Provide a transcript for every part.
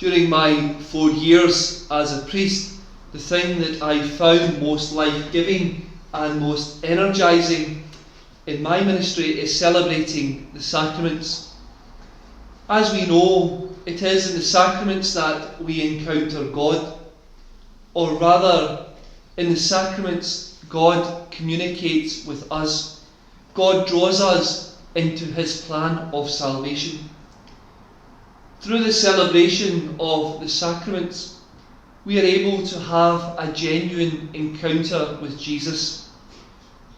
During my 4 years as a priest, the thing that I found most life-giving and most energising in my ministry is celebrating the sacraments. As we know, it is in the sacraments that we encounter God, or rather, in the sacraments, God communicates with us. God draws us into his plan of salvation. Through the celebration of the sacraments, we are able to have a genuine encounter with Jesus.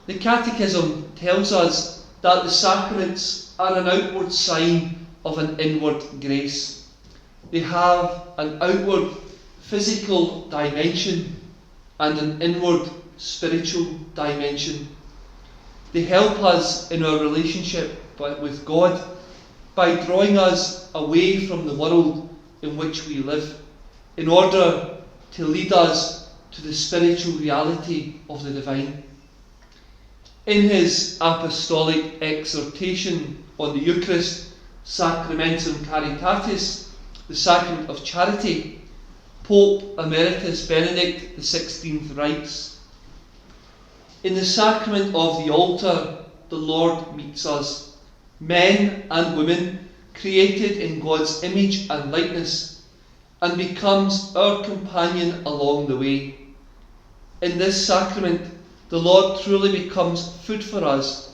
The Catechism tells us that the sacraments are an outward sign of an inward grace. They have an outward physical dimension and an inward spiritual dimension. They help us in our relationship with God by drawing us away from the world in which we live, in order to lead us to the spiritual reality of the divine. In his apostolic exhortation on the Eucharist, Sacramentum Caritatis, the sacrament of charity, Pope Emeritus Benedict XVI writes, "In the sacrament of the altar, the Lord meets us, men and women created in God's image and likeness, and becomes our companion along the way. In this sacrament, the Lord truly becomes food for us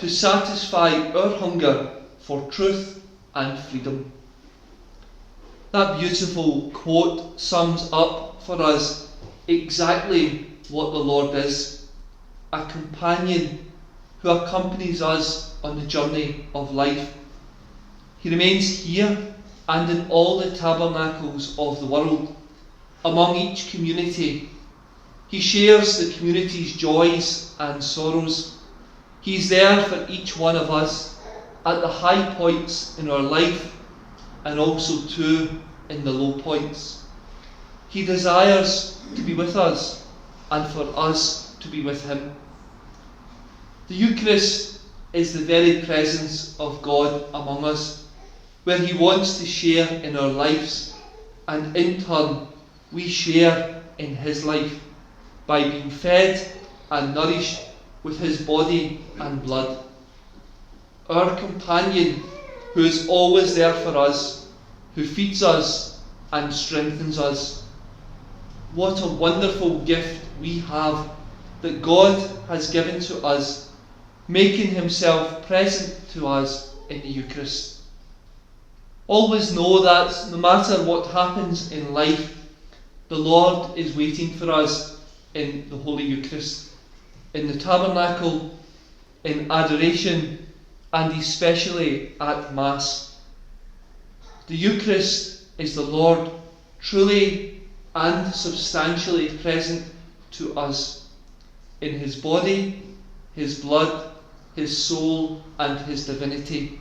to satisfy our hunger for truth and freedom." That beautiful quote sums up for us exactly what the Lord is: a companion who accompanies us on the journey of life. He remains here and in all the tabernacles of the world, among each community. He shares the community's joys and sorrows. He's there for each one of us at the high points in our life, and also too in the low points. He desires to be with us and for us to be with him. The Eucharist is the very presence of God among us, where he wants to share in our lives, and in turn we share in his life by being fed and nourished with his body and blood. Our companion who is always there for us, who feeds us and strengthens us. What a wonderful gift we have that God has given to us, making himself present to us in the Eucharist. Always know that no matter what happens in life, the Lord is waiting for us in the Holy Eucharist, in the tabernacle, in adoration, and especially at Mass. The Eucharist is the Lord truly and substantially present to us in his body, his blood, his soul, and his divinity.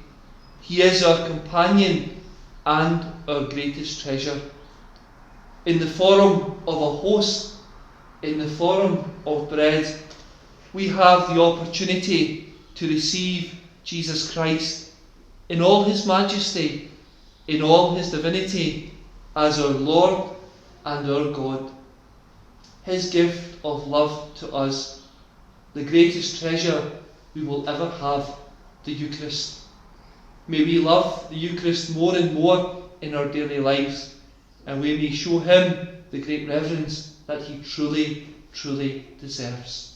He is our companion and our greatest treasure. In the form of a host, in the form of bread, we have the opportunity to receive Jesus Christ in all his majesty, in all his divinity, as our Lord and our God. His gift of love to us, the greatest treasure we will ever have, the Eucharist. May we love the Eucharist more and more in our daily lives, and we may show him the great reverence that he truly, truly deserves.